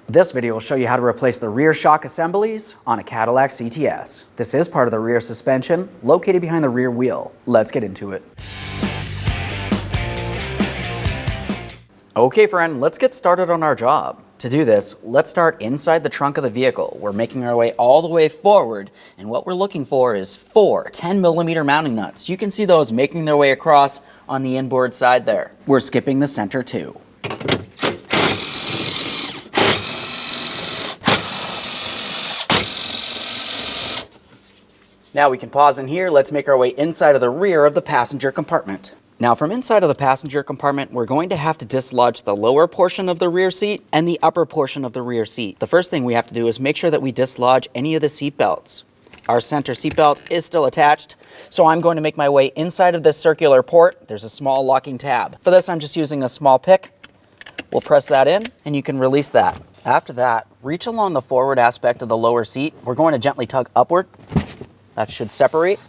This video will show you how to replace the rear shock assemblies on a Cadillac CTS. This is part of the rear suspension, located behind the rear wheel. Let's get into it. Okay friend, let's get started on our job. To do this, let's start inside the trunk of the vehicle. We're making our way all the way forward, and what we're looking for is 4 10mm mounting nuts. You can see those making their way across on the inboard side there. We're skipping the center too. Now we can pause in here. Let's make our way inside of the rear of the passenger compartment. Now from inside of the passenger compartment, we're going to have to dislodge the lower portion of the rear seat and the upper portion of the rear seat. The first thing we have to do is make sure that we dislodge any of the seat belts. Our center seat belt is still attached, so I'm going to make my way inside of this circular port. There's a small locking tab. For this, I'm just using a small pick. We'll press that in and you can release that. After that, reach along the forward aspect of the lower seat. We're going to gently tug upward. That should separate.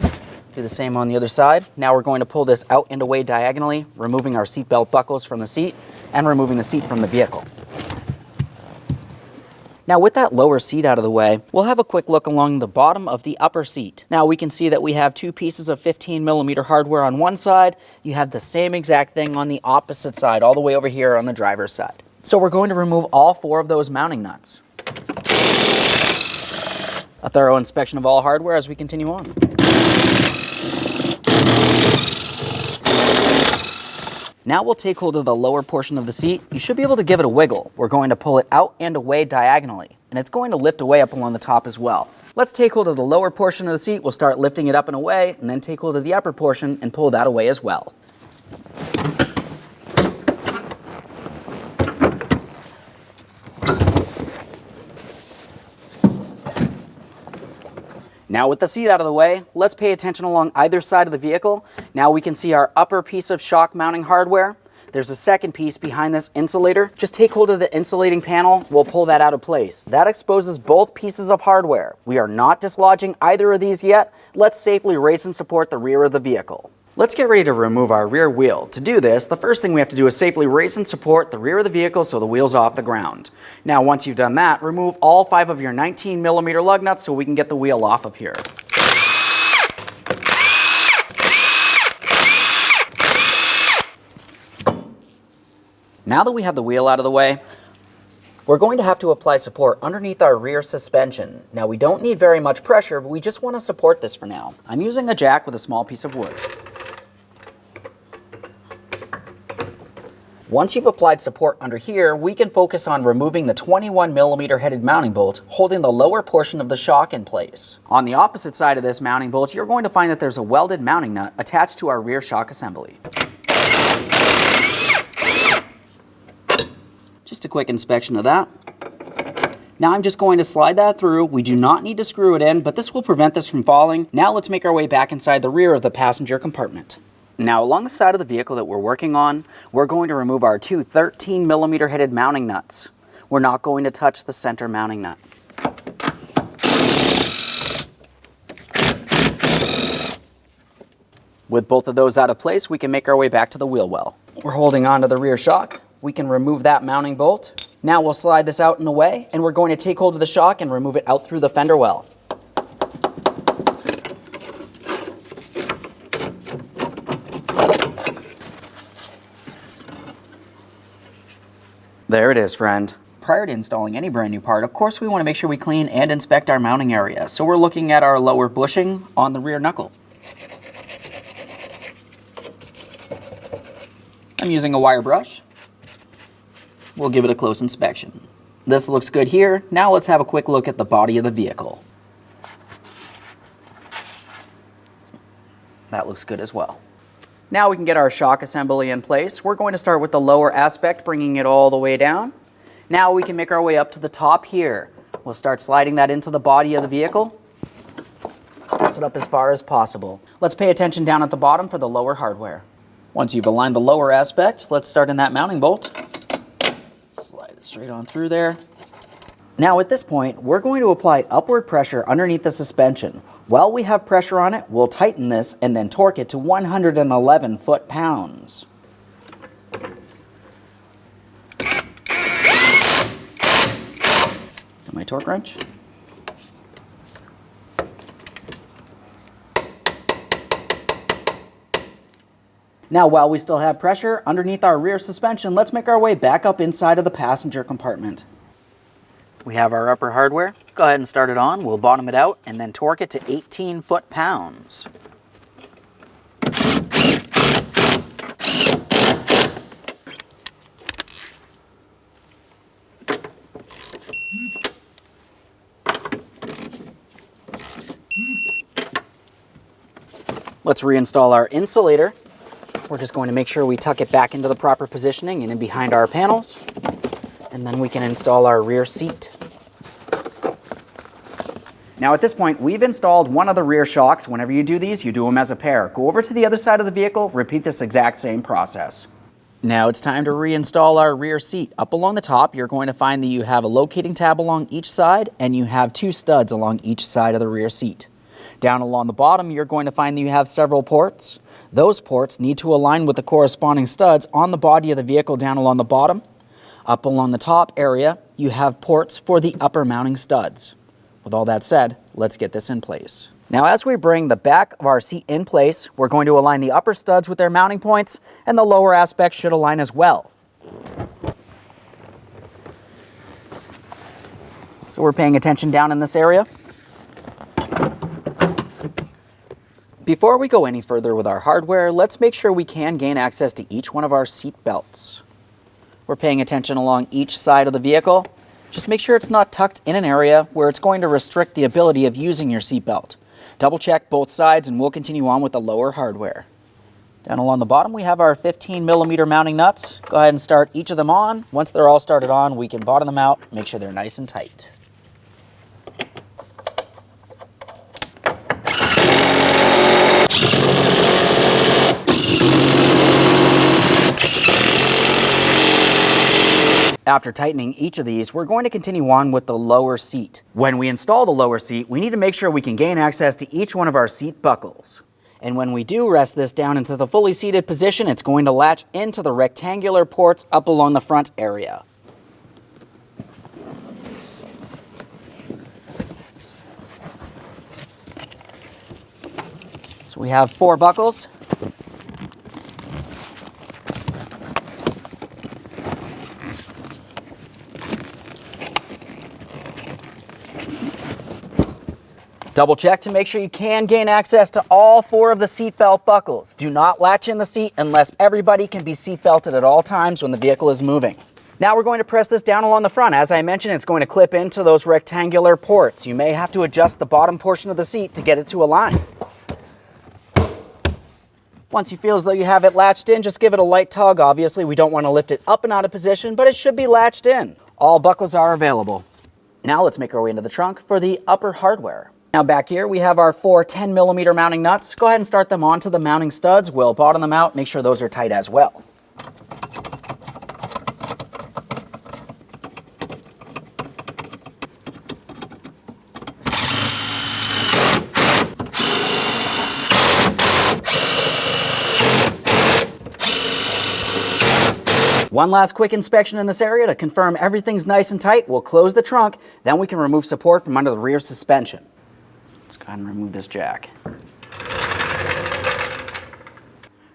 Do the same on the other side. Now we're going to pull this out and away diagonally, removing our seat belt buckles from the seat and removing the seat from the vehicle. Now with that lower seat out of the way, we'll have a quick look along the bottom of the upper seat. Now we can see that we have 2 pieces of 15mm hardware on one side. You have the same exact thing on the opposite side, all the way over here on the driver's side. So we're going to remove all 4 of those mounting nuts. A thorough inspection of all hardware as we continue on. Now we'll take hold of the lower portion of the seat. You should be able to give it a wiggle. We're going to pull it out and away diagonally, and it's going to lift away up along the top as well. Let's take hold of the lower portion of the seat. We'll start lifting it up and away, and then take hold of the upper portion and pull that away as well. Now with the seat out of the way, let's pay attention along either side of the vehicle. Now we can see our upper piece of shock mounting hardware. There's a second piece behind this insulator. Just take hold of the insulating panel. We'll pull that out of place. That exposes both pieces of hardware. We are not dislodging either of these yet. Let's safely raise and support the rear of the vehicle. Let's get ready to remove our rear wheel. To do this, the first thing we have to do is safely raise and support the rear of the vehicle so the wheel's off the ground. Now, once you've done that, remove all 5 of your 19mm lug nuts so we can get the wheel off of here. Now that we have the wheel out of the way, we're going to have to apply support underneath our rear suspension. Now, we don't need very much pressure, but we just want to support this for now. I'm using a jack with a small piece of wood. Once you've applied support under here, we can focus on removing the 21mm headed mounting bolt, holding the lower portion of the shock in place. On the opposite side of this mounting bolt, you're going to find that there's a welded mounting nut attached to our rear shock assembly. Just a quick inspection of that. Now I'm just going to slide that through. We do not need to screw it in, but this will prevent this from falling. Now let's make our way back inside the rear of the passenger compartment. Now along the side of the vehicle that we're working on, we're going to remove our 2 13mm headed mounting nuts. We're not going to touch the center mounting nut. With both of those out of place, we can make our way back to the wheel well. We're holding on to the rear shock. We can remove that mounting bolt. Now we'll slide this out and away, and we're going to take hold of the shock and remove it out through the fender well. There it is, friend. Prior to installing any brand new part, of course, we want to make sure we clean and inspect our mounting area. So we're looking at our lower bushing on the rear knuckle. I'm using a wire brush. We'll give it a close inspection. This looks good here. Now let's have a quick look at the body of the vehicle. That looks good as well. Now we can get our shock assembly in place. We're going to start with the lower aspect, bringing it all the way down. Now we can make our way up to the top here. We'll start sliding that into the body of the vehicle. Press it up as far as possible. Let's pay attention down at the bottom for the lower hardware. Once you've aligned the lower aspect, let's start in that mounting bolt. Slide it straight on through there. Now at this point, we're going to apply upward pressure underneath the suspension. While we have pressure on it, we'll tighten this and then torque it to 111 foot-pounds. my torque wrench. Now, while we still have pressure underneath our rear suspension, let's make our way back up inside of the passenger compartment. We have our upper hardware. Go ahead and start it on. We'll bottom it out and then torque it to 18 foot-pounds. Let's reinstall our insulator. We're just going to make sure we tuck it back into the proper positioning and in behind our panels. And then we can install our rear seat. Now at this point, we've installed one of the rear shocks. Whenever you do these, you do them as a pair. Go over to the other side of the vehicle, repeat this exact same process. Now it's time to reinstall our rear seat. Up along the top, you're going to find that you have a locating tab along each side, and you have 2 studs along each side of the rear seat. Down along the bottom, you're going to find that you have several ports. Those ports need to align with the corresponding studs on the body of the vehicle down along the bottom. Up along the top area, you have ports for the upper mounting studs. With all that said, let's get this in place. Now, as we bring the back of our seat in place, we're going to align the upper studs with their mounting points, and the lower aspect should align as well. So we're paying attention down in this area. Before we go any further with our hardware, let's make sure we can gain access to each one of our seat belts. We're paying attention along each side of the vehicle. Just make sure it's not tucked in an area where it's going to restrict the ability of using your seat belt. Double check both sides and we'll continue on with the lower hardware. Down along the bottom we have our 15mm mounting nuts. Go ahead and start each of them on. Once they're all started on, we can bottom them out, make sure they're nice and tight. After tightening each of these, we're going to continue on with the lower seat. When we install the lower seat, we need to make sure we can gain access to each one of our seat buckles. And when we do rest this down into the fully seated position, it's going to latch into the rectangular ports up along the front area. So we have 4 buckles. Double check to make sure you can gain access to all 4 of the seatbelt buckles. Do not latch in the seat unless everybody can be seat belted at all times when the vehicle is moving. Now we're going to press this down along the front. As I mentioned, it's going to clip into those rectangular ports. You may have to adjust the bottom portion of the seat to get it to align. Once you feel as though you have it latched in, just give it a light tug. Obviously, we don't want to lift it up and out of position, but it should be latched in. All buckles are available. Now let's make our way into the trunk for the upper hardware. Now back here we have our 4 10mm mounting nuts. Go ahead and start them onto the mounting studs. We'll bottom them out, make sure those are tight as well. One last quick inspection in this area to confirm everything's nice and tight. We'll close the trunk, then we can remove support from under the rear suspension. Let's go ahead and remove this jack.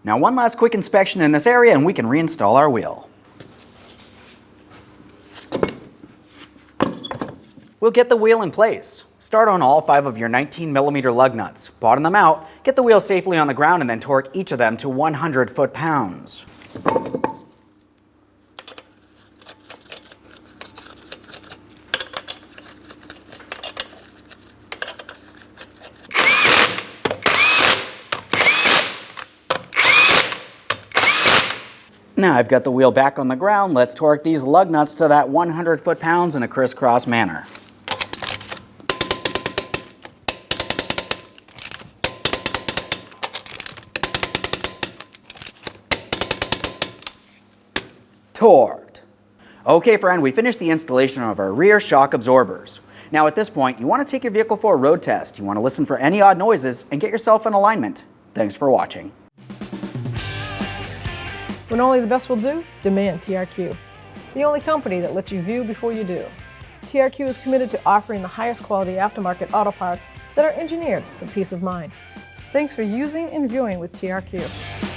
Now one last quick inspection in this area and we can reinstall our wheel. We'll get the wheel in place. Start on all 5 of your 19mm lug nuts. Bottom them out, get the wheel safely on the ground and then torque each of them to 100 foot-pounds. Now I've got the wheel back on the ground, let's torque these lug nuts to that 100 foot-pounds in a crisscross manner. Torqued. Okay friend, we finished the installation of our rear shock absorbers. Now at this point, you want to take your vehicle for a road test. You want to listen for any odd noises and get yourself in alignment. Thanks for watching. When only the best will do, demand TRQ. The only company that lets you view before you do. TRQ is committed to offering the highest quality aftermarket auto parts that are engineered for peace of mind. Thanks for using and viewing with TRQ.